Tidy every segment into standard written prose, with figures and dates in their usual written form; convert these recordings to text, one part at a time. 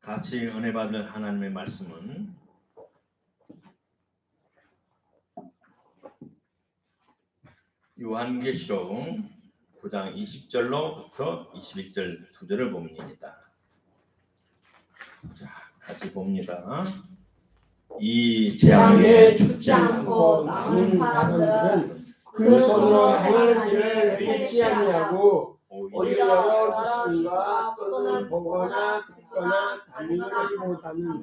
같이 은혜 받을 하나님의 말씀은 요한계시록 9장 20절로부터 21절 두 절을 봅니다. 자, 같이 봅니다. 이 재앙에 죽지 않고 남은 사람들은 그 손으로 행하는 일을 해치 아니하고 오히려 여러 귀신과 또는 보거나 듣거나 달리는 것이 못하는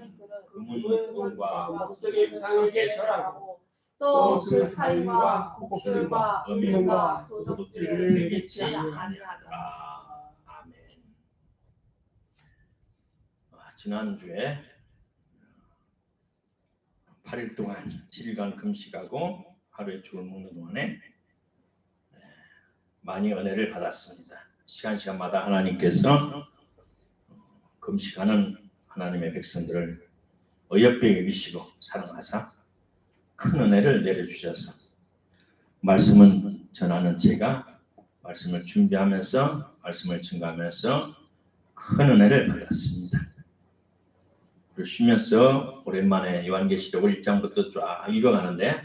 금은과 목석의 우상에게 절하고 또 그 살인과 폭술과 음행과 도둑질을 해치 아니하더라. 아멘. 지난주에 8일 동안 7일간 금식하고 하루에 죽을 먹는 동안에 많이 은혜를 받았습니다. 시간마다 하나님께서 금식하는 하나님의 백성들을 어여삐게 미시고 사랑하사 큰 은혜를 내려주셔서 말씀은 전하는 제가 말씀을 준비하면서 말씀을 증거하면서 큰 은혜를 받았습니다. 그리고 쉬면서 오랜만에 요한계시록을 1장부터 쫙 읽어가는데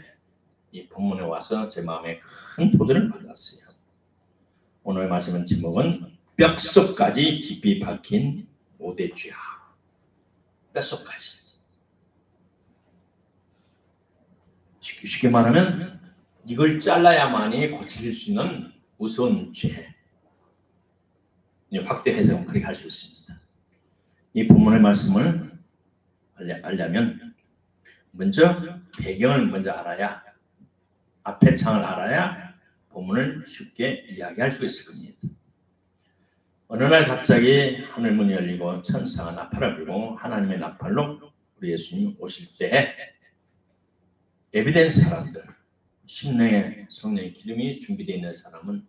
이 본문에 와서 제 마음에 큰 도전을 받았어요. 오늘 말씀은 제목은 뼛속까지 깊이 박힌 5대 죄악. 뼛속까지. 쉽게 말하면 이걸 잘라야만이 고칠 수 있는 무서운 죄. 확대 해석은 그렇게 할 수 있습니다. 이 본문의 말씀을 알려면 먼저 배경을 먼저 알아야, 앞에 창을 알아야 본문을 쉽게 이야기할 수 있을 겁니다. 어느 날 갑자기 하늘문이 열리고 천사가 나팔을 불고 하나님의 나팔로 우리 예수님 오실 때 예비된 사람들, 심령의 성령의 기름이 준비되어 있는 사람은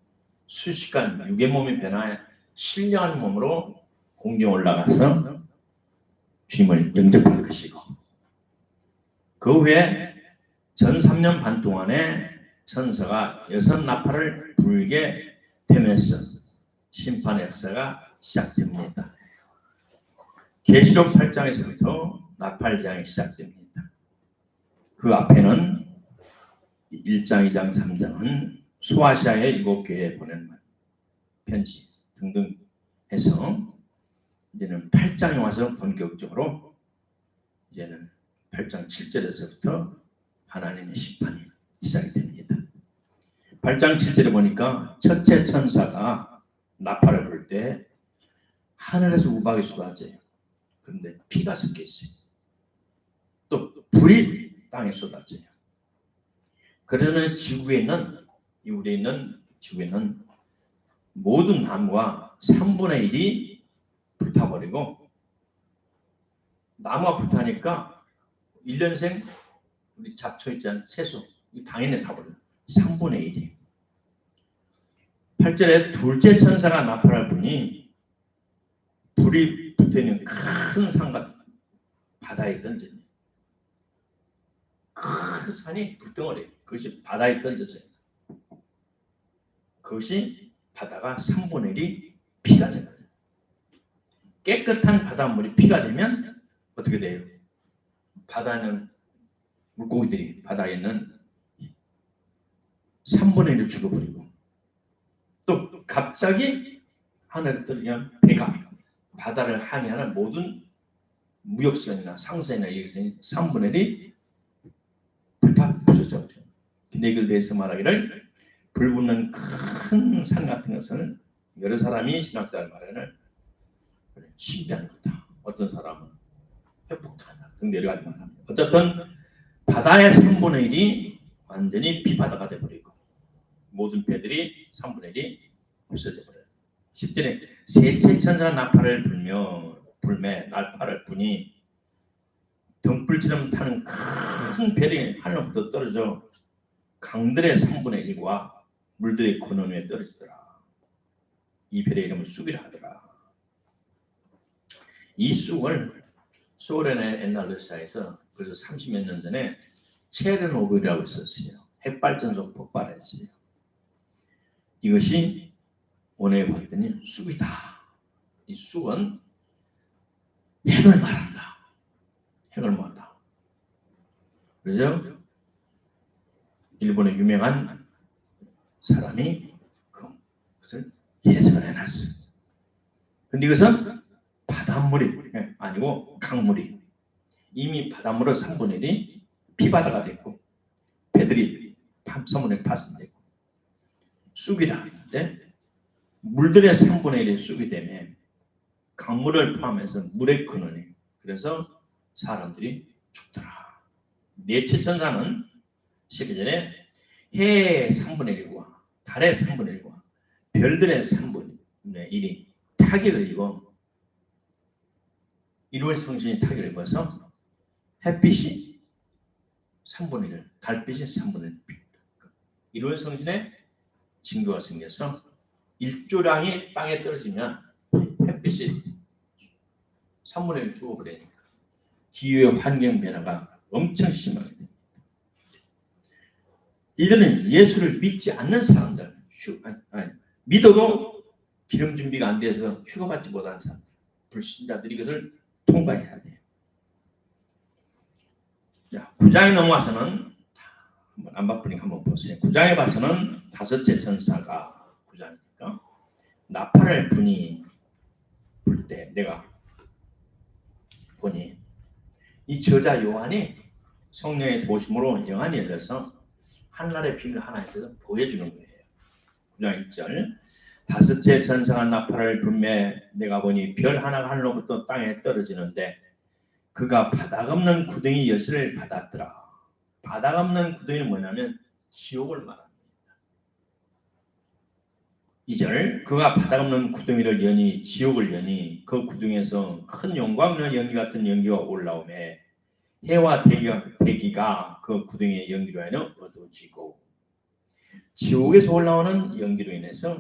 수시간 육의 몸이 변하여 신령한 몸으로 공중에 올라가서 주님을 영접할 것이고, 그 후에 전 3년 반 동안에 천사가 6 나팔을 불게 되면서 심판의 역사가 시작됩니다. 계시록 8장에서부터 나팔재앙이 시작됩니다. 그 앞에는 1장, 2장, 3장은 소아시아의 7교회에 보낸 편지 등등 해서 이제는 8장에 와서 본격적으로 이제는 8장 7절에서부터 하나님의 심판이 시작이 됩니다. 8장 7절에 보니까 첫째 천사가 나팔을 불 때 하늘에서 우박이 쏟아져요. 그런데 피가 섞여 있어요. 또 불이 땅에 쏟아져요. 그러면 지구에 있는, 우리에 있는 지구에 있는 모든 나무가 3분의 1이 불타버리고, 나무가 불타니까 1년생 우리 잡초 있잖아요. 채소. 당연히 타버려요. 3분의 1이. 8절에 둘째 천사가 나팔을 부니 불이 붙어있는 큰 산과 바다에 던져요. 큰 산이 불덩어리, 그것이 바다에 던져져요. 그것이 바다가 3분의 1이 피가 되는 거예요. 깨끗한 바닷물이 피가 되면 어떻게 돼요? 바다는 물고기들이 바다에 있는 3분의 1을 죽어버리고, 또 갑자기 하늘에 떨어지면 배가 바다를 항해하는 모든 무역선이나 상선이나 여기선이 3분의 1이 불타 부서져 버려요. 근데 이걸 대해서 말하기를 불 붙는 큰 산 같은 것은 여러 사람이 신학자를 말하기를 신비한 거다. 어떤 사람은 회복한다. 근데 여러 가지 말합니다. 어쨌든 바다의 3분의 1이 완전히 비바다가 되어버리고 모든 배들이 3분의 1이 없어져 버려요. 10절에 셋째 천사가 나팔을 불매 나팔을 부니 등불처럼 타는 큰 별이 하늘로부터 떨어져 강들의 3분의 1과 물들의 근원 위에 떨어지더라. 이 별의 이름은 쑥이라 하더라. 이 쑥을 소련의 옛날 러시아에서 벌써 30몇 년 전에 체르노빌이라고 있었어요. 핵발전소 폭발했어요. 이것이 원에 봤더니 쑥이다. 이 쑥은 핵을 말한다. 핵을 모았다. 그래서 일본의 유명한 사람이 그것을 해설해놨어요. 근데 이것은 바닷물이 아니고 강물이 이미 바닷물의 3분의 1이 피바다가 됐고 배들이 섬으로 파손됐고 쑥이라 하는데 물들의 3분의 1이 쑥이 되면 강물을 포함해서 물의 근원이 그래서 사람들이 죽더라. 넷째 천사는 12절에 해의 3분의 1과 달의 3분의 1과 별들의 3분의 1이 타격을 입어 일월 성신이 타격을 입어서 햇빛이 3분의 1, 달빛이 3분의 1. 일월 성신에 징조가 생겨서 일조량이 땅에 떨어지면 햇빛이 3분의 1 죽어버리니까 기후의 환경 변화가 엄청 심하게 됩니다. 이들은 예수를 믿지 않는 사람들, 믿어도 기름 준비가 안 돼서 휴가받지 못한 사람들, 불신자들이 이것을 통과해야 돼요. 자, 9장에 넘어와서는 안 바쁘니까 한번 보세요. 9장에 봐서는 다섯째 천사가 9장이니까 나팔을 불 때 내가 보니 이 저자 요한이 성령의 도심으로 영안이 열려서 하늘의 비밀을 하나님께서 보여주는 거예요. 9장 1절 다섯째 천사가 나팔을 불매 내가 보니 별 하나가 하늘로부터 땅에 떨어지는데 그가 바닥 없는 구덩이 열쇠를 받았더라. 바닥 없는 구덩이는 뭐냐면 지옥을 말합니다. 2절 그가 바닥 없는 구덩이를 여니 지옥을 여니 그 구덩이에서 큰 영광과 연기 같은 연기가 올라오매 해와 대기가 그 구덩이의 연기로 인해 어두워지고 지옥에서 올라오는 연기로 인해서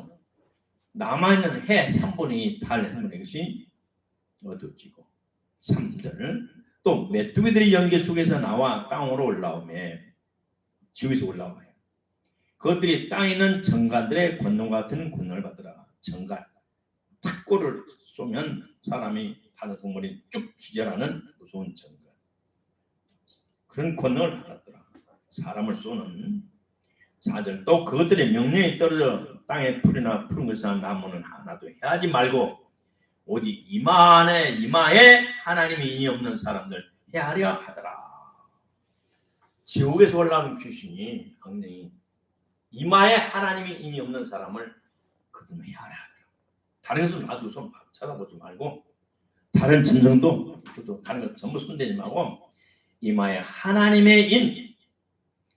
남아있는 해 3분의 2, 달 3분의 1이 어두워지고 3절 또 메뚜기들이 연기 속에서 나와 땅으로 올라오매 지옥에서 올라와요. 그것들이 땅에 있는 정갈들의 권능과 같은 권능을 받더라. 정갈 탁골을 쏘면 사람이 다른 동물이 쭉 기절하는 무서운 정갈 그런 권능을 받았더라. 사람을 쏘는 4절 또 그것들의 명령이 떨어져 땅에 풀이나 푸른 것이나 나무는 하나도 해하지 말고 오직 이마에 하나님이 인이 없는 사람들 해하려 하더라. 지옥에서 올라오는 귀신이 강령이 이마에 하나님이 인이 없는 사람을 그들은 해하려 하더라. 다른 것은 놔두서 찾아보지 말고 다른 짐승도 다른 것 전부 손대지 말고 이마에 하나님의 인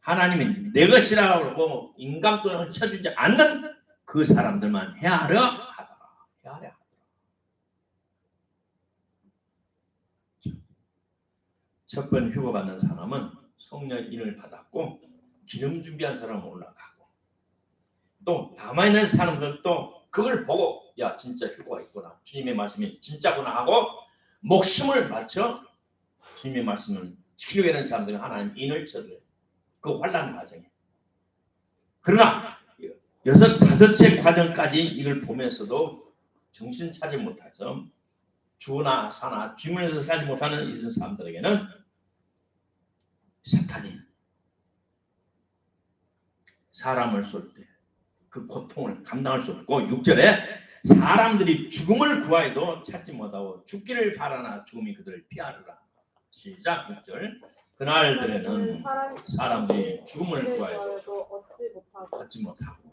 하나님이 내 것이라고 하고 인간돈을 쳐주지 않는 그 사람들만 해하려 하더라. 해하려 하더라. 첫 번 휴거받는 사람은 성령 인을 받았고 기름 준비한 사람은 올라가고 또 남아있는 사람들도 그걸 보고 야 진짜 휴거가 있구나. 주님의 말씀이 진짜구나 하고 목숨을 바쳐 주님의 말씀을 지키려고 하는 사람들은 하나님 인을 쳐줘요. 그 환난 과정이에요. 그러나 다섯째 과정까지 이걸 보면서도 정신 차지 못해서 주나 사나 주문에서 살지 못하는 이런 사람들에게는 사탄이 사람을 쏠 때 그 고통을 감당할 수 없고 6절에 사람들이 죽음을 구하여도 찾지 못하고 죽기를 바라나 죽음이 그들을 피하리라. 시작 6절 그날들에는 사람들이 죽음을 구하여도 얻지 못하고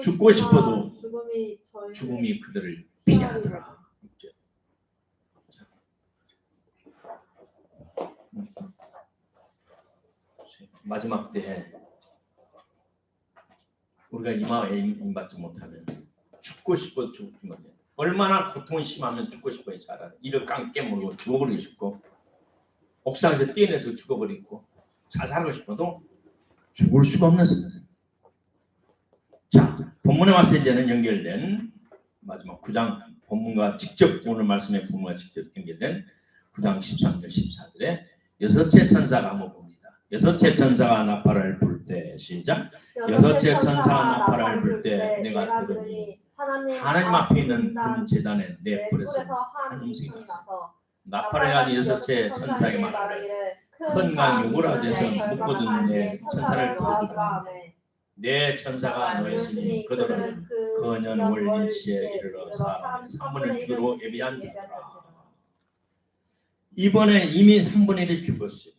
죽고 싶어도 죽음이 그들을 피하더라. 6절. 마지막 때에 우리가 이마에 임받지 못하면 죽고 싶어도 죽지 못해. 얼마나 고통이 심하면 죽고 싶어요. 잘 알아요. 이를 깡 깨물고 죽어버리고 싶고 옥상에서 뛰어내서 죽어버리고 자살하고 싶어도 죽을 수가 없는 상태. 자, 본문에 와서 이제는 연결된 마지막 9장 본문과 직접 오늘 말씀의 본문과 직접 연결된 9장 13절 14절에 여섯째 천사가 한번 봅니다. 여섯째 천사가 나팔을 불 때 시작. 여섯째 천사가 나팔을 불 때 내가 들으니 하나님 앞에 있는 큰 제단에 내 뿔에서 한 음성이 났어. 나팔을 여섯째 천사에게 말하되 큰 강 유브라데서 묶어둔 내 천사를 들어주라. 내 천사가 너에 있으니 그들은 그 년월 일시에 이르러 사람의 3분의 1로 예비한 자더라. 이번에 이미 3분의 1이 죽었어요.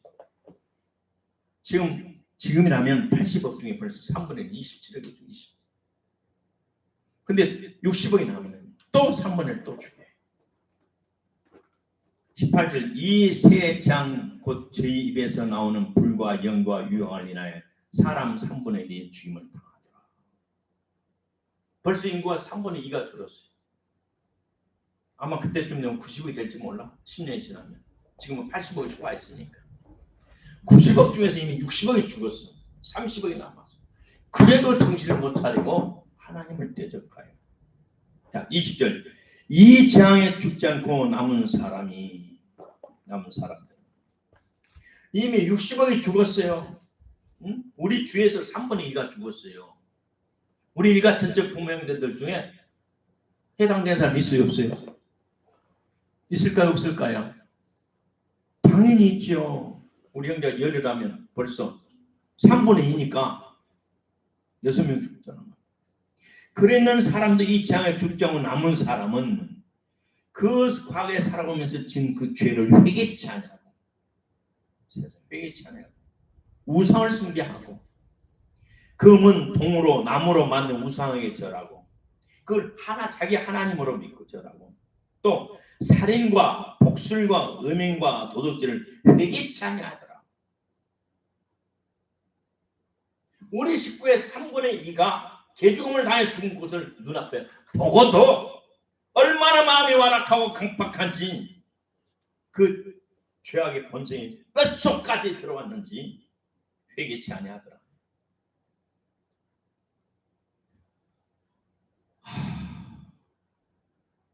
지금이라면 80억 중에 벌써 3분의 1, 27억이죠. 20. 근데 60억이 나오면 또 3분의 1 또 죽여요. 18절 이 세 장 곧 저희 입에서 나오는 불과 영과 유황을 인하여 사람 3분의 1이 죽임을 당하더라. 벌써 인구가 3분의 2가 줄었어요. 아마 그때쯤 되면 90억이 될지 몰라. 10년이 지나면. 지금은 80억이 초과 있으니까. 90억 중에서 이미 60억이 죽었어. 30억이 남았어. 그래도 정신을 못 차리고 하나님을 대적하여. 자, 20절. 이 재앙에 죽지 않고 남은 사람들. 이미 60억이 죽었어요. 응? 우리 주에서 3분의 2가 죽었어요. 우리 일가 전적 부모님들 중에 해당된 사람 있어요, 없어요? 있을까요, 없을까요? 당연히 있죠. 우리 형제가 열이라면 벌써 3분의 2니까 6명 죽잖아. 그랬는 사람들 이 재앙에 죽지 않고 남은 사람은 그 과거에 살아오면서 진 그 죄를 회개치 않냐고. 회개치 않냐고. 우상을 숭배하고 금은 동으로 나무로 만든 우상에게 절하고 그걸 자기 하나님으로 믿고 절하고 또 살인과 복술과 음행과 도둑질을 회개치 아니하더라. 우리 식구의 3분의 2가 개죽음을 당해 죽은 곳을 눈앞에 보고도 얼마나 마음이 완악하고 강팍한지 그 죄악의 본성이 뼛속까지 들어왔는지 회개치 아니하더라.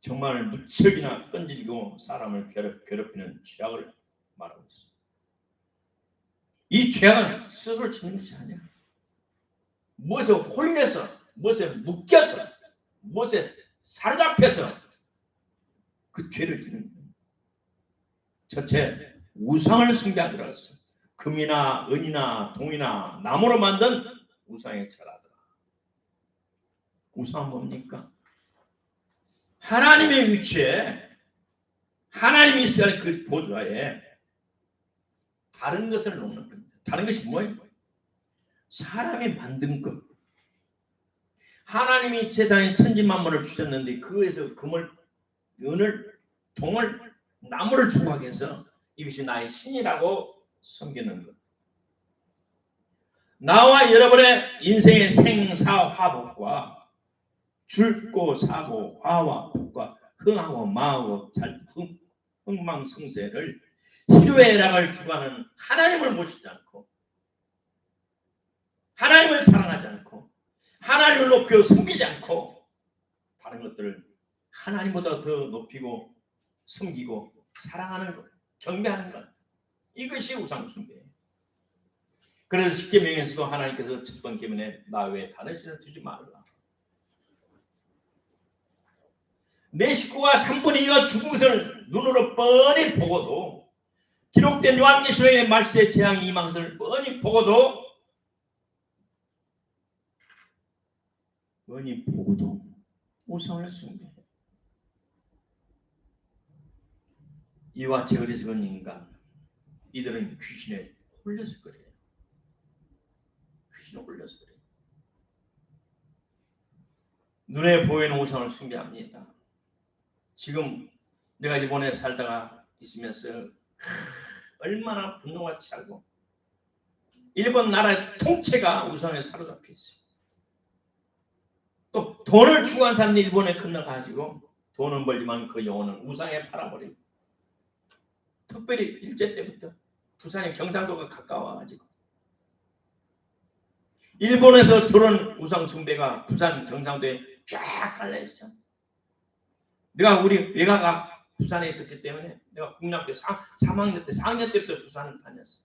정말 무척이나 끈질기고 사람을 괴롭히는 죄악을 말하고 있어. 이 죄악은 스스로 짓는 것이 아니야. 무엇에 홀려서, 무엇에 묶여서, 무엇에 사로잡혀서 그 죄를 짓는 거예요. 첫째, 우상을 숭배하더라. 금이나 은이나 동이나 나무로 만든 우상에 절하더라. 우상은 뭡니까? 하나님의 위치에 하나님이 있어야 할 그 보좌에 다른 것을 놓는 겁니다. 다른 것이 뭐예요? 사람이 만든 것. 하나님이 세상에 천지만물을 주셨는데 그에서 금을, 은을, 동을, 나무를 조각해서 이것이 나의 신이라고 섬기는 것. 나와 여러분의 인생의 생사화복과 죽고 사고 화와 복과 흥하고 망하고 흥망성쇠를 희로애락을 주관하는 하나님을 모시지 않고 하나님을 사랑하지 않고 하나님을 높여 섬기지 않고 다른 것들을 하나님보다 더 높이고 섬기고 사랑하는 것, 경배하는 것, 이것이 우상숭배예요. 그래서 십계명에서도 하나님께서 첫 번째 계명에 나 외에 다른 신을 두지 말라. 내 식구가 3분의 2가 죽은 것을 눈으로 뻔히 보고도 기록된 요한계시록의 말세의 재앙이 임한 것을 뻔히 보고도 우상을 숭배해. 이와 같이 어리석은 인간, 이들은 귀신에 홀려서 그래요. 귀신에 홀려서 그래요. 눈에 보이는 우상을 숭배합니다. 지금 내가 일본에 살다가 있으면서 얼마나 분노가 차고 일본 나라의 통째가 우상에 사로잡혀 있어요. 또 돈을 추구한 사람들이 일본에 건너가지고 돈은 벌지만 그 영혼은 우상에 팔아버리고 특별히 일제 때부터 부산의 경상도가 가까워가지고 일본에서 들어온 우상 숭배가 부산 경상도에 쫙 깔려있어. 내가 우리 외가가 부산에 있었기 때문에 내가 국민학교 3학년 때 4학년 때부터 부산을 다녔어.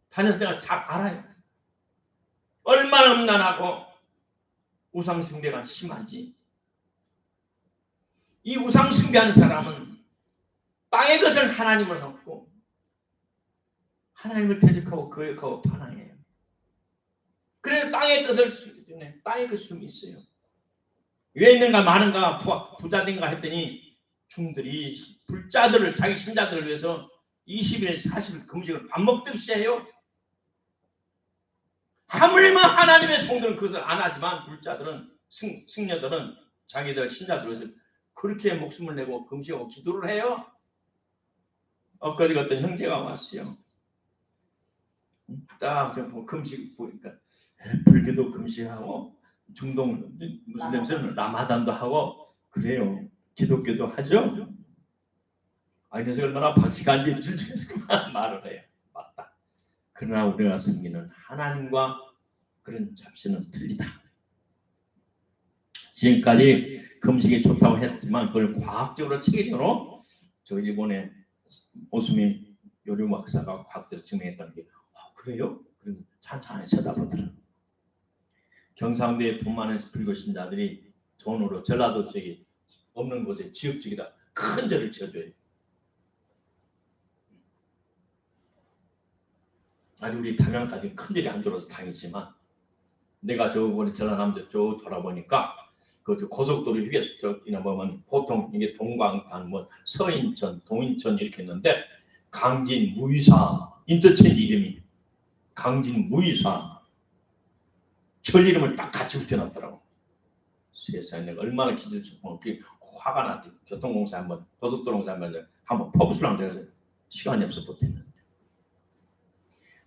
다녀서 내가 잘 알아요. 얼마나 음란하고 우상 숭배가 심한지. 이 우상 숭배하는 사람은 땅의 것을 하나님을 삼고 하나님을 대적하고 거역하고 반항해요. 그래서 땅의 것을 숨기 때문에 땅의 것이 좀 있어요. 왜 있는가 많은가 부자된가 했더니 중들이 불자들을 자기 신자들을 위해서 20일 40일 금식을 밥 먹듯이 해요. 하물며 하나님의 종들은 그것을 안 하지만 불자들은 승려들은 자기들 신자들을 위해서 그렇게 목숨을 내고 금식하고 기도를 해요. 엊그제 어떤 형제가 왔어요. 딱 금식 보니까 불교도 금식하고 중동 무슬림들은 라마단도 하고 그래요. 기독교도 하죠. 아니 그래서 얼마나 박식한지 줄줄해서 말을 해요. 맞다. 그러나 우리가 섬기는 하나님과 그런 잡신은 틀리다. 지금까지 금식이 좋다고 했지만 그걸 과학적으로 체계적으로 저 일본의 오수미 요리 박사가 과학적으로 증명했다는 게 그래요? 그럼 찬찬히 쳐다보더라고요. 경상도에 돈 많은 불교 신자들이 돈으로 전라도 쪽이 없는 곳에 지역 쪽에다 큰 절을 지어줘요. 아니 우리 담양까지 큰 절이 안 들어서 다행이지만 내가 저번에 전라남도 쭉 돌아보니까 그 고속도로 휴게소 쪽이나 보면 보통 이게 동광탄, 뭐 서인천, 동인천 이렇게 있는데 강진 무이사 인터체인지 이름이 강진 무이사 절 이름을 딱 같이 붙여놨더라고. 세상에 내가 얼마나 기절 좋고 화가 났지. 교통공사 한번 고속도로 공사 한번 퍼부수려고 제가 시간이 없어 못했는데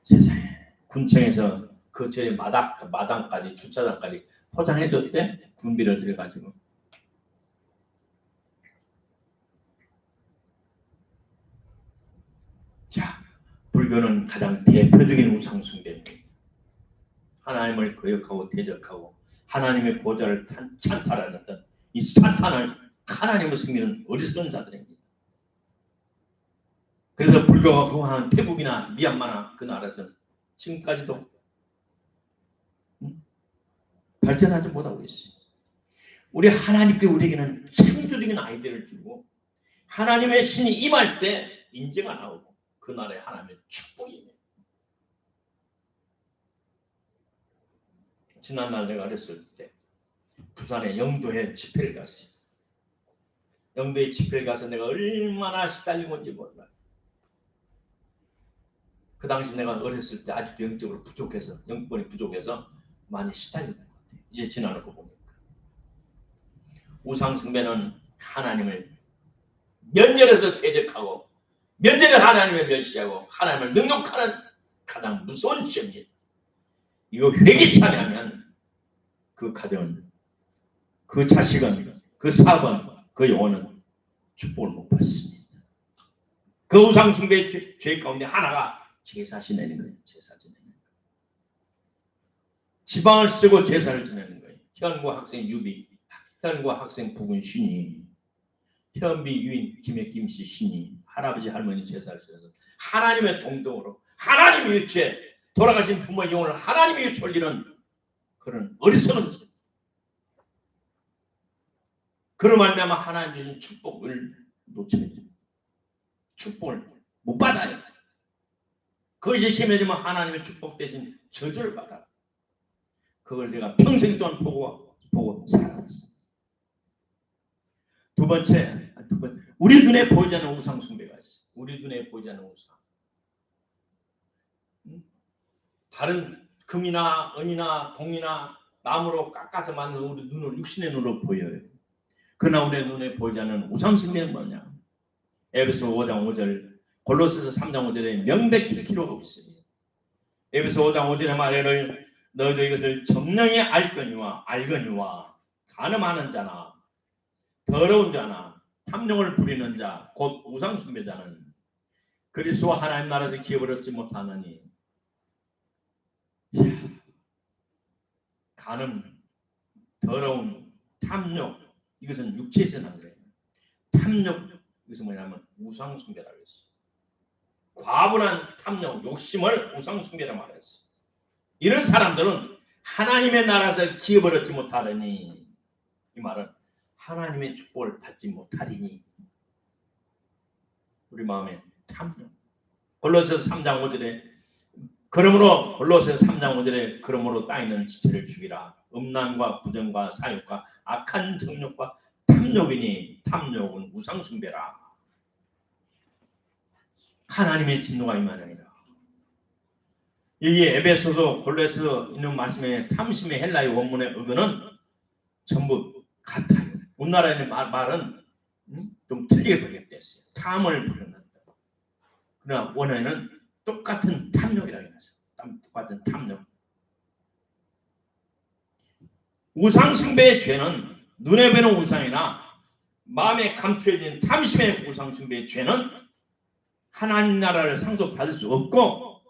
세상에 군청에서 그 절의 마당까지 주차장까지 포장해줬대. 군비를 들여가지고 자 불교는 가장 대표적인 우상숭배입니다. 하나님을 거역하고 대적하고 하나님의 보좌를 찬탈하는 이 사탄을 하나님을 섬기는 어리석은 자들입니다. 그래서 불교가 흥황한 태국이나 미얀마나 그 나라에서는 지금까지도 발전하지 못하고 있어요. 우리 하나님께 우리에게는 창조적인 아이디어를 주고 하나님의 신이 임할 때 인재가 나오고 그 나라에 하나님의 축복이 있네요. 지난날 내가 어렸을 때 부산에 영도에 집회를 갔어요. 영도에 집회를 가서 내가 얼마나 시달리고인지 몰라요. 그 당시 내가 어렸을 때 아직도 영적으로 부족해서 영권이 부족해서 많이 시달리는 것 같아요. 이제 지나놓고 보니까 우상숭배는 하나님을 면전에서 대적하고 면전에 하나님을 멸시하고 하나님을 능욕하는 가장 무서운 죄입니다. 이거 회개치 않으면 그 가정은 그 자식은 그 사건 그 영혼은 축복을 못 받습니다. 그 우상숭배의 죄 가운데 하나가 제사 지내는 거예요. 제사 지내는 거예요. 지방을 쓰고 제사를 지내는 거예요. 현과 학생 유비, 현과 학생 부군 신이, 현비 유인 김해 김씨 신이 할아버지 할머니 제사를 지내서 하나님의 동동으로 하나님의 유체 돌아가신 부모의 영혼을 하나님의 유체 올리는 그런 어리석은 짓. 그로 말미암아 하나님 주신 축복을 놓치는 축복을 못 받아요. 그것이 심해지면 하나님의 축복 대신 저주를 받아. 그걸 제가 평생 동안 보고 살았어요. 두 번째, 우리 눈에 보이지 않는 우상 숭배가 있어요. 우리 눈에 보이지 않는 우상. 다른 금이나 은이나 동이나 나무로 깎아서 만든 우리 눈을 육신의 눈으로 보여요. 그러나 우리 눈에 보이지 않는 우상 숭배는 뭐냐? 에베소 5장 5절, 골로새서 3장 5절에 명백히 기록하고 있어요. 에베소 5장 5절의 말을 너희도 이것을 정령히 알거니와 간음하는 자나 더러운 자나 탐욕을 부리는 자 곧 우상 숭배자는 그리스도와 하나님 나라에서 기업을 얻지 못하느니. 간음, 더러운, 탐욕 이것은 육체에서 난 거예요. 탐욕 이것은 뭐냐면 우상 숭배라고 했어요. 과분한 탐욕, 욕심을 우상 숭배라고 말했어요. 이런 사람들은 하나님의 나라에서 기업을 얻지 못하리니, 이 말은 하나님의 축복을 받지 못하리니. 우리 마음에 탐욕. 골로새서 3장 5절에 그러므로 골로새서 3장 5절에 그러므로 따이는 지체를 죽이라. 음란과 부정과 사욕과 악한 정욕과 탐욕이니 탐욕은 우상 숭배라. 하나님의 진노가 임하느니라. 여기 에베소서 골로새서 있는 말씀에 탐심의 헬라의 원문의 의거는 전부 같아요. 우리나라의 말은 좀 틀리게 번역됐어요. 탐을 부른다. 그러나 원어에는 똑같은 탐욕이라고 해서 똑같은 탐욕. 우상숭배의 죄는 눈에 보이는 우상이나 마음에 감추어진 탐심의 우상숭배의 죄는 하나님 나라를 상속받을 수 없고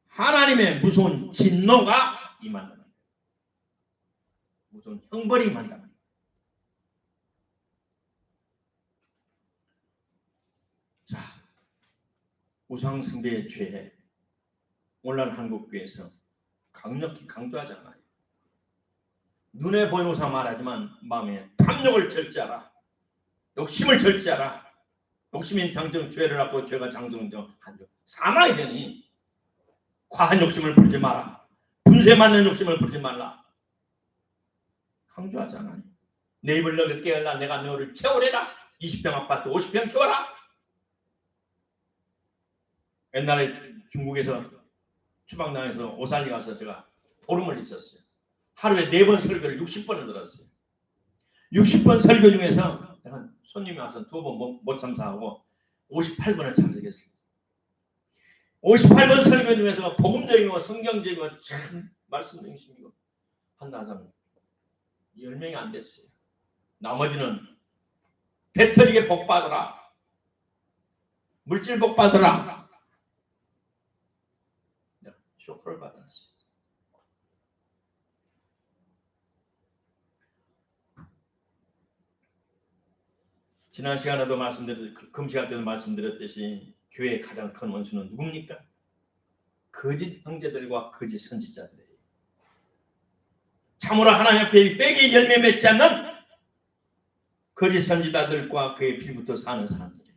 하나님의 무서운 진노가 임한다. 무서운 형벌이 임한다. 자, 우상숭배의 죄 오늘날 한국교회에서 강력히 강조하잖아요. 눈에 보이는 우상 말하지만 마음에 탐욕을 절제하라. 욕심을 절제하라. 욕심이 장정 죄를 갖고 죄가 장정되어 사망이 되니 과한 욕심을 부리지 마라. 분쇄 맞는 욕심을 부리지 말라. 강조하잖아요. 내 입을 너를 깨어라. 내가 너를 채우리라. 20평 아파트 50평 키워라. 옛날에 중국에서 추방당해서 오살리 가서 제가 보름을 있었어요. 하루에 4번 설교를 60번을 들었어요. 60번 설교 중에서 손님이 와서 2번 못 참석하고 58번을 참석했어요. 58번 설교 중에서 복음적이고 성경적이고 참 말씀 중심이고 한다 하면 10명이 안 됐어요. 나머지는 배터리게 복 받으라. 물질 복 받으라. 쇼크를 받았어요. 지난 시간에도 금시간 때도 말씀드렸듯이 교회의 가장 큰 원수는 누굽니까? 거짓 형제들과 거짓 선지자들이에요. 참으로 하나님 앞에 회개의 열매 맺지 않는 거짓 선지자들과 그의 피부터 사는 사람들이에요.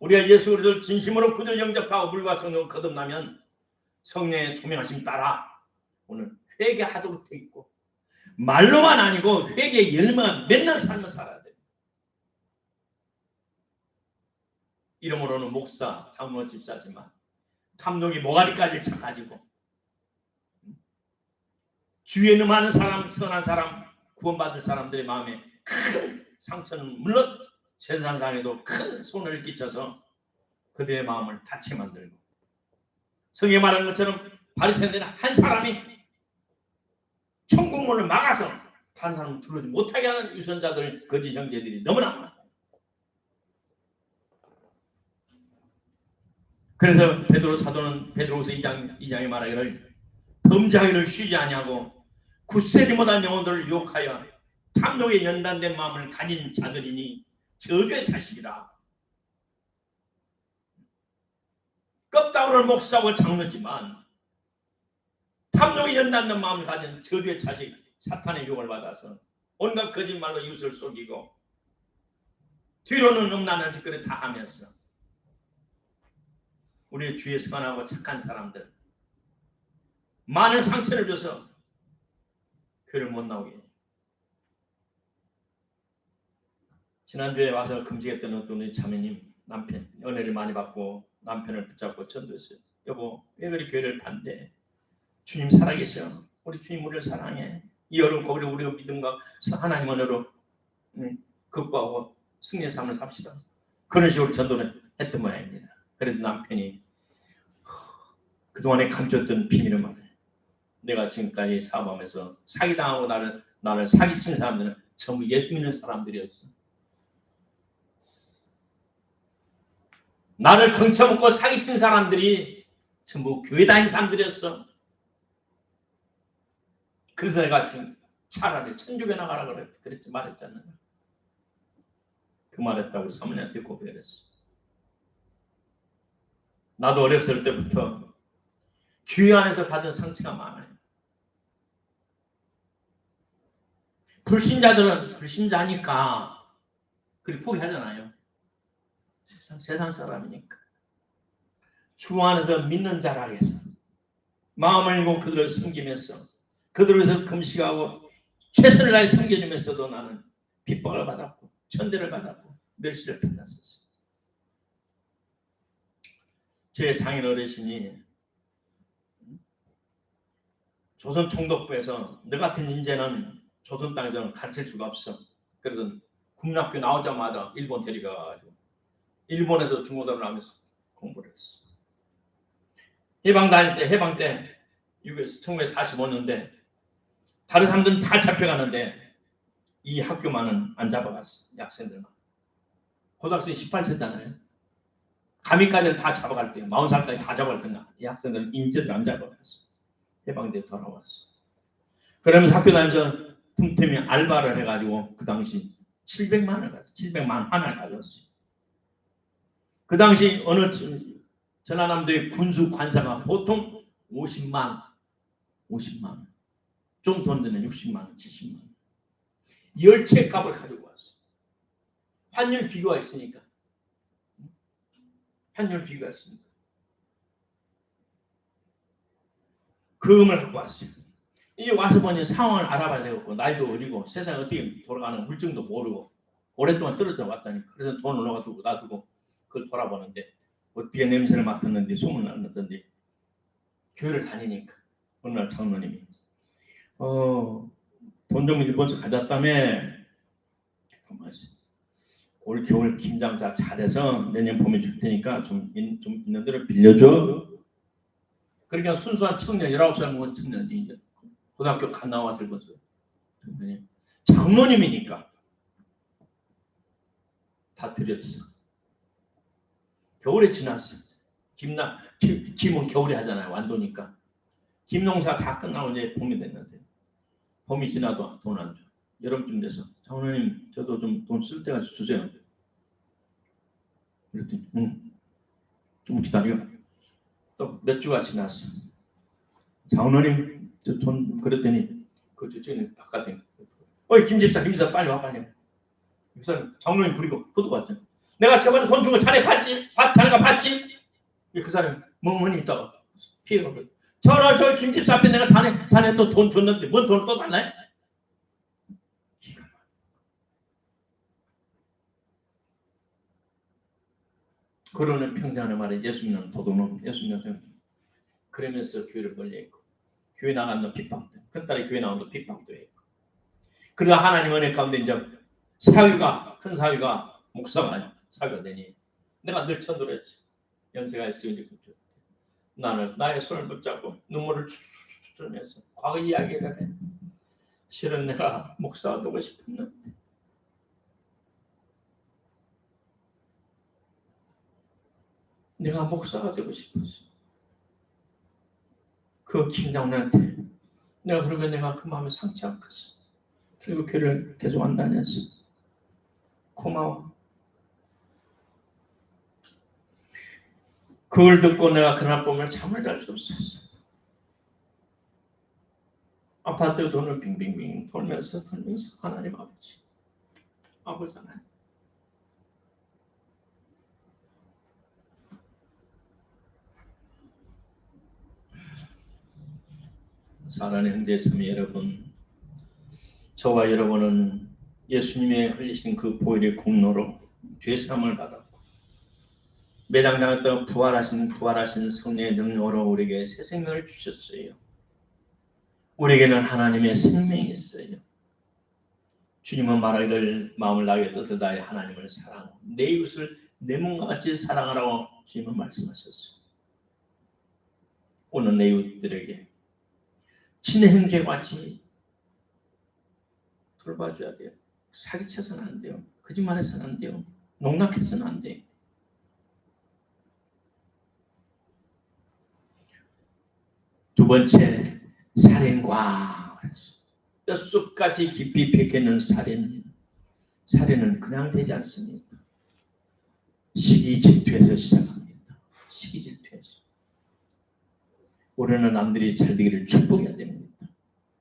우리가 예수 그리스도를 진심으로 구주로 영접하고 물과 성령을 거듭나면 성령의 조명하심 따라 오늘 회개하도록 돼 있고 말로만 아니고 회개의 열매가 맺는 삶을 살아야 돼요. 이름으로는 목사, 장로, 집사지만 탐욕이 모가지까지 차가지고 주위에 있는 많은 사람, 선한 사람, 구원받을 사람들의 마음에 큰 상처는 물론 세상상에도 큰 손해를 끼쳐서 그들의 마음을 다치게 만들고 성경에 말하는 것처럼 바리새인들은 한 사람이 천국문을 막아서 다른 사람을 들어오지 못하게 하는 유선자들, 거짓 형제들이 너무나 많아요. 그래서 베드로 사도는 베드로후서 2장에 말하기를 범죄하기를 쉬지 아니하고 굳세지 못한 영혼들을 유혹하여 탐욕에 연단된 마음을 가진 자들이니 저주의 자식이라. 껍다구를 목사하고 장르지만 탐욕에 연단된 마음을 가진 저주의 자식 사탄의 유혹을 받아서 온갖 거짓말로 이웃을 속이고 뒤로는 음란한 짓거리 다 하면서 우리의 주위에 선하고 착한 사람들 많은 상처를 줘서 교회를 못 나오게 해요. 지난주에 와서 금식했던 어떤 우리 자매님 남편 은혜를 많이 받고 남편을 붙잡고 전도했어요. 여보 왜 그리 교회를 반대해? 주님 살아계셔. 우리 주님 우리를 사랑해. 이 여름 거기를 우리가 믿음과 하나님 은혜로 극복하고 승리의 삶을 삽시다. 그런 식으로 전도를 했던 모양입니다. 그래도 남편이 그동안에 감췄던 비밀을 말해. 내가 지금까지 사업하면서 사기당하고 나를 사기친 사람들은 전부 예수 믿는 사람들이었어. 나를 덩쳐먹고 사기친 사람들이 전부 교회 다닌 사람들이었어. 그래서 내가 지금 차라리 천주교 나가라 그랬지 말했잖아요. 그 말했다고 사모님한테 고백했어. 나도 어렸을 때부터 교회 안에서 받은 상처가 많아요. 불신자들은 불신자니까 그렇게 포기하잖아요. 세상 사람이니까. 주 안에서 믿는 자락에서 마음을 열고 그들을 섬기면서 그들을 위해서 금식하고 최선을 다해 섬겨주면서도 나는 핍박을 받았고 천대를 받았고 멸시를 받았었어요. 제 장인 어르신이 조선 총독부에서 너 같은 인재는 조선 땅에서는 가르칠 수가 없어. 그래서 국민학교 나오자마자 일본 데려가가지고 일본에서 중고등학교 나오면서 공부를 했어. 해방 다닐 때 해방 때 1945년대 다른 사람들은 다 잡혀가는데 이 학교만은 안 잡아갔어. 학생들만. 고등학생 18세잖아요. 감히까지는 다 잡아갈 때요. 40살까지 다 잡아갈 때는 이 학생들은 인재들 안 잡아갔어. 해방돼 돌아왔어. 그러면서 학교 다니면서 틈틈이 알바를 해가지고 그 당시 700만 원을 가졌어. 700만 환을 가졌어. 그 당시 어느 전라남도의 군수 관사가 보통 50만 원. 좀 돈 드는 60만 원, 70만 원. 열채 값을 가지고 왔어. 환율 비교가 있으니까. 환율 비교가 있으니까. 그 금을 갖고 왔어요. 이제 와서 보니 상황을 알아봐야 되겠고 나이도 어리고 세상에 어떻게 돌아가는 물증도 모르고 오랫동안 떨어져 왔다니. 그래서 돈을 놔두고 그걸 돌아보는데 어떻게 냄새를 맡았는데 소문을 났던데 교회를 다니니까 어느 날 장로님이 돈 좀 일본서 가져왔다며. 올 겨울 김장사 잘해서 내년 봄에 줄 테니까 좀 있는 대로 빌려줘. 그러니까 순수한 청년 19살 먹은 청년이 이제 고등학교 갓 나왔을 거죠. 장로님이니까 다 드렸어. 겨울에 지났어. 김은 겨울에 하잖아요. 완도니까. 김농사 다 끝나고 이제 봄이 됐는데 봄이 지나도 돈 안 줘. 여름쯤 돼서 장로님 저도 좀 돈 쓸 때가 주세요. 그랬더니 좀 기다려. 또 몇 주가 지났어. 장로님 저 돈 그랬더니 그 저쪽에 바깥에 어이 김집사 빨리 와 빨리. 그 사람 장로님 부리고 호두 봤죠. 내가 저번에 돈 주고 자네 받지? 자네가 받지? 그 사람이 멍멍이 있다가 피해가고 저 김집사 앞에 내가 자네 또 돈 줬는데 뭔 돈을 또 달래? 그러는 평생 하는 말에 예수 믿는 도둑놈, 예수 믿는 그러면서 교회를 멀리했고 교회 나가는 핍박도 큰딸이 교회 나가는 핍박도 했고 그러다 하나님 은혜 가운데 이제 큰 사위가 목사가 사위가 되니 내가 늘 쳐들었지. 연세가 있으니 나는 나의 손을 붙잡고 눈물을 추르르 흘리면서 과거 이야기를 해. 실은 내가 목사가 되고 싶었는데 내가 목사가 되고 싶었어. 그 김장로한테 내가 그러면 내가 그 마음에 상처 안 컸어. 그리고 교회를 계속 안 다녔어. 고마워. 그걸 듣고 내가 그날 밤을 잠을 잘 수 없었어. 아파트 돈을 빙빙빙 돌면서 하나님 아버지 하나님 사랑하는 형제 자매 여러분, 저와 여러분은 예수님의 흘리신 그 보혈의 공로로 죄사함을 받았고 매장당했던 부활하신 성령의 능력으로 우리에게 새 생명을 주셨어요. 우리에게는 하나님의 생명이 있어요. 주님은 말하기를 마음을 다하여 뜻을 다하여 하나님을 사랑하고 내 이웃을 내 몸과 같이 사랑하라고 주님은 말씀하셨어요. 오늘 내 이웃들에게 친의 형제와 같이 돌봐줘야 돼요. 사기쳐서는 안 돼요. 거짓말해서는 안 돼요. 농락해서는 안 돼요. 두 번째, 살인과 뼛속까지 깊이 베끼는 살인은 그냥 되지 않습니다. 시기 질투에서 시작합니다. 시기 질투에서. 우리는 남들이 잘 되기를 축복해야 됩니다.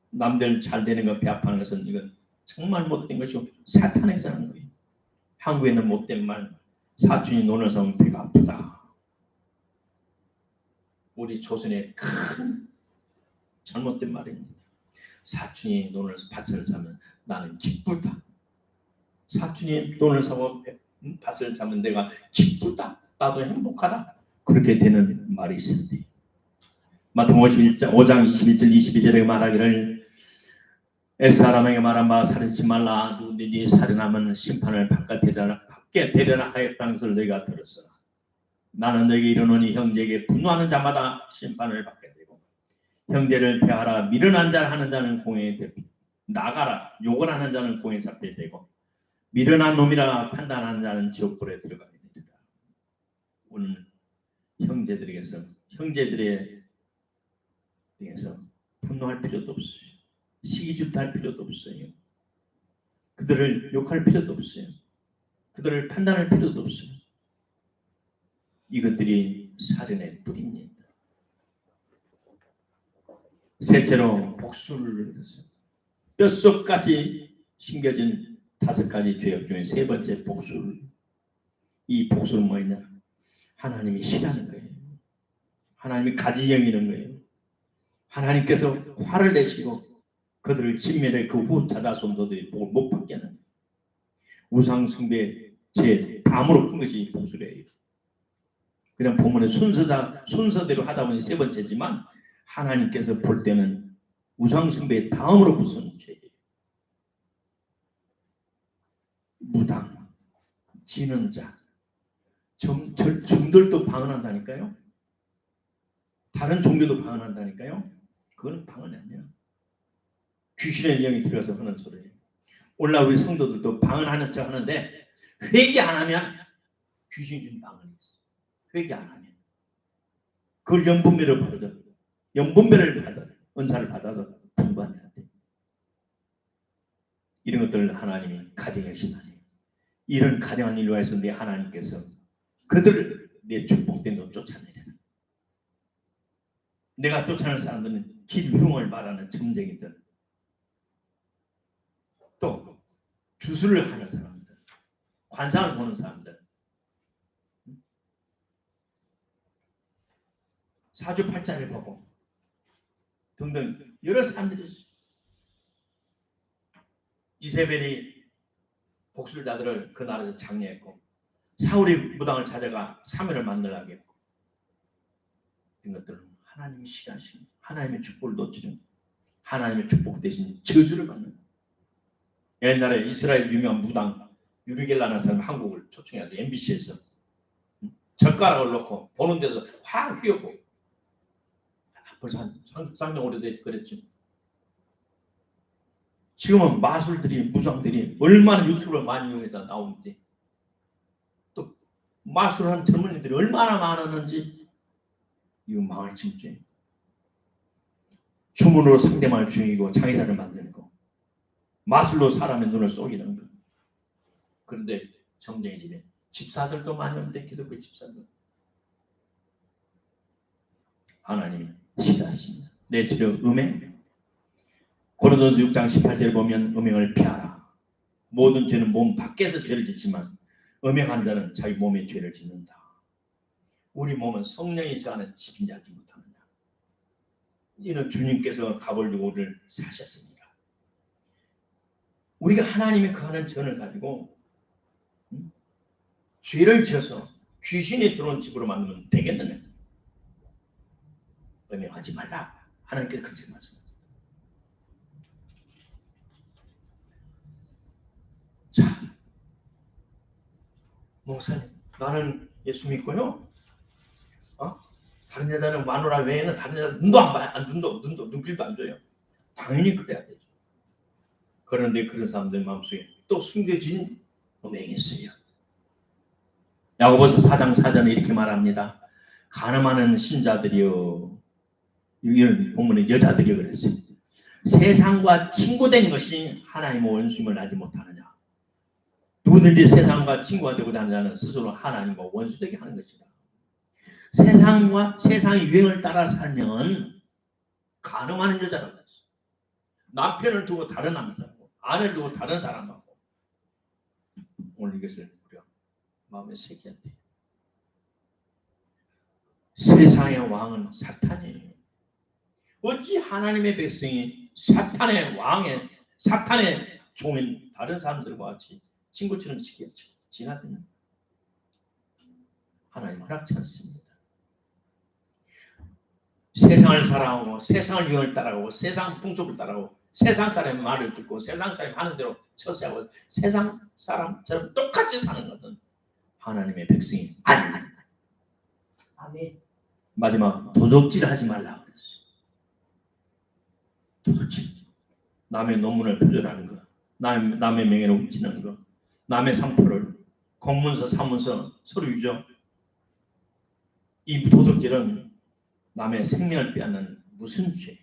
남들 잘 되는 거 배합하는 것은 이건 정말 못된 것이고 사탄에서 하는 거예요. 한국에는 못된 말, 사촌이 논을 사면 배가 아프다. 우리 조선의 큰 잘못된 말입니다. 사촌이 밭을 사면 나는 기쁘다. 사촌이 돈을 사고 밭을 사면 내가 기쁘다. 나도 행복하다. 그렇게 되는 말이 있습니다. 마태복음 5장 21절 22절에 말하기를 옛사람에게 말한 바 살인치 말라. 누구든지 살인하면 심판을 밖에 되려나 하였다는 것을 너희가 들었으나 나는 너희에게 이르노니 형제에게 분노하는 자마다 심판을 받게 되고 형제를 대하라 미련한 자 하는 자는 공회에 나가라 욕을 하는 자는 공회에 잡게 되고 미련한 놈이라 판단하는 자는 지옥불에 들어가게 되리라. 오늘 형제들에 대해서 분노할 필요도 없어요. 시기질투할 필요도 없어요. 그들을 욕할 필요도 없어요. 그들을 판단할 필요도 없어요. 이것들이 살인의 뿌리입니다. 셋째로 복수를 했어요. 뼛속까지 심겨진 5가지 죄악 중에 세 번째 복수를. 이 복수는 뭐냐? 하나님이 싫어하는 거예요. 하나님이 가지영이는 거예요. 하나님께서 화를 내시고 그들을 진멸해 그 후 자자손도들이 복을 못 받게 하는 우상숭배 제 다음으로 큰 것이 복수래요. 그냥 본문의 순서대로 하다 보니 세 번째지만 하나님께서 볼 때는 우상숭배 다음으로 무슨 죄예요. 무당, 지는 자, 종들도 방언한다니까요. 다른 종교도 방언한다니까요. 그건 방언이 아니야. 귀신의 영이 들어가서 하는 소리예요. 오늘날 우리 성도들도 방언하는 척 하는데 회개 안 하면 귀신이 준 방언이 있어. 회개 안 하면 그걸 연분배를 받아 은사를 받아서 분반해야 돼. 이런 것들을 하나님이 가정의 신하니 이런 가정한 일로 해서 내 하나님께서 그들을 내 축복된 것 쫓아내라. 내가 쫓아내는 사람들은 길흉을 말하는 점쟁이들, 또 주술을 하는 사람들, 관상을 보는 사람들, 사주팔자를 보고 등등 여러 사람들이 있어요. 이세벨이 복술자들을 그 나라에서 장려했고 사울이 무당을 찾아가 사면을 만들라고 했고 이런 것들은 하나님이 싫어하시는 하나님의 축복을 놓치는 하나님의 축복 대신 저주를 받는 옛날에 이스라엘 유명한 무당 유리겔라라는 사람이 한국을 초청해야 MBC에서 젓가락을 놓고 보는 데서 확 휘었고 벌써 한 상당 오래됐 그랬죠. 지금은 마술들이 무당들이 얼마나 유튜브를 많이 이용해서 나오는데 또 마술하는 젊은이들이 얼마나 많았는지 이거 망할 짓이에요. 주문으로 상대방을 죽이고 장애자를 만드는 거 마술로 사람의 눈을 쏘기는 거. 그런데 점쟁이 집에 집사들도 많이 오는데 기독교 집사들 하나님이 싫어하십니다. 내 주려 음행 고린도전서 6장 18절에 보면 음행을 피하라. 모든 죄는 몸 밖에서 죄를 짓지만 음행한 자는 자기 몸에 죄를 짓는다. 우리 몸은 성령이 저 안에 지키지 않지 못하느냐. 이는 주님께서 값을 주고 우리를 사셨습니다. 우리가 하나님의 거하는 전을 가지고 죄를 지어서 귀신이 들어온 집으로 만들면 되겠느냐. 음행하지 말라. 하나님께서 그렇게 말씀하십니다. 자, 목사님, 나는 예수 믿고요. 다른 여자는 마누라 외에는 다른 여자 눈도 안 봐, 눈길도 안 줘요. 당연히 그래야 되죠. 그런데 그런 사람들 마음속에 또 숨겨진 음행이 있어요. 야고보서 4장 4절에 이렇게 말합니다. 간음하는 신자들이요. 이런 본문에 여자들이 그랬어요. 세상과 친구된 것이 하나님의 원수임을 알지 못하느냐. 누구든지 세상과 친구가 되고자 하는 자는 스스로 하나님과 원수되게 하는 것이다. 세상의 유행을 따라 살면 간음하는 여자라고 했어요. 남편을 두고 다른 남자하고 아내를 두고 다른 사람하고 오늘 이것을 우리가 마음에 새겨야 돼요. 세상의 왕은 사탄이에요. 어찌 하나님의 백성이 사탄의 종인 다른 사람들과 같이 친구처럼 지나다니는 하나님 허락치 않습니다. 세상을 사랑하고 세상을 유행을 따라가고 세상 풍속을 따라가고 세상 사람의 말을 듣고 세상 사람이 하는 대로 처세하고 세상 사람처럼 똑같이 사는 것은 하나님의 백성이 아닙니다. 아멘. 마지막 도둑질 하지 말라 그랬어요. 도둑질. 남의 논문을 표절하는 거, 남의 명예를 훔치는 거, 남의 상표를 공문서, 사문서, 서류 유정. 이 도둑질은 남의 생명을 빼앗는 무슨 죄예요?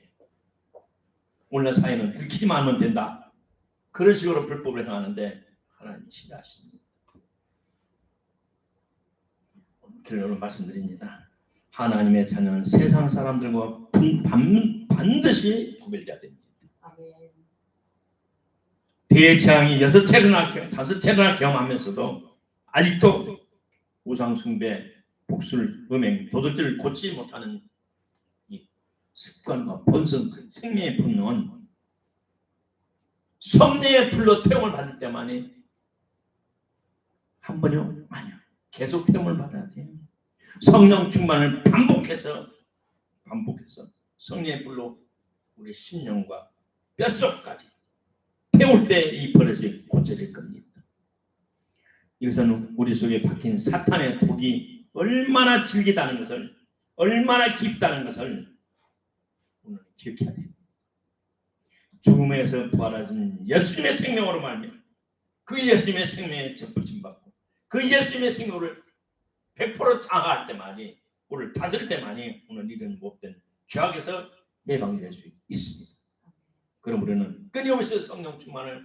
오늘날 사회는 들키지만 하면 된다. 그런 식으로 불법을 행하는데 하나님이 싫어하십니다. 결론을 말씀드립니다. 하나님의 자녀는 세상 사람들과 반드시 구별돼야 됩니다. 아멘. 대재앙이 6차례나 5차례나 경험하면서도 아직도 우상 숭배, 복술, 음행, 도둑질을 고치지 못하는 이 습관과 본성, 생명의 본능은 성령의 불로 태움을 받을 때만이 한 번이요? 아니요. 계속 태움을 받아야 돼요. 성령 충만을 반복해서 성령의 불로 우리 심령과 뼛속까지 태울 때 이 버릇이 고쳐질 겁니다. 이것은 우리 속에 박힌 사탄의 독이 얼마나 질기다는 것을, 얼마나 깊다는 것을 오늘 기억해야 돼요. 죽음에서 부활하신 예수님의 생명으로 말미암아 그 예수님의 생명에 접붙임 받고 그 예수님의 생명을 100% 장악할 때만이, 우리를 다스릴 때만이 오늘 이런 못된 죄악에서 해방될 수 있습니다. 그럼 우리는 끊임없이 성령 충만을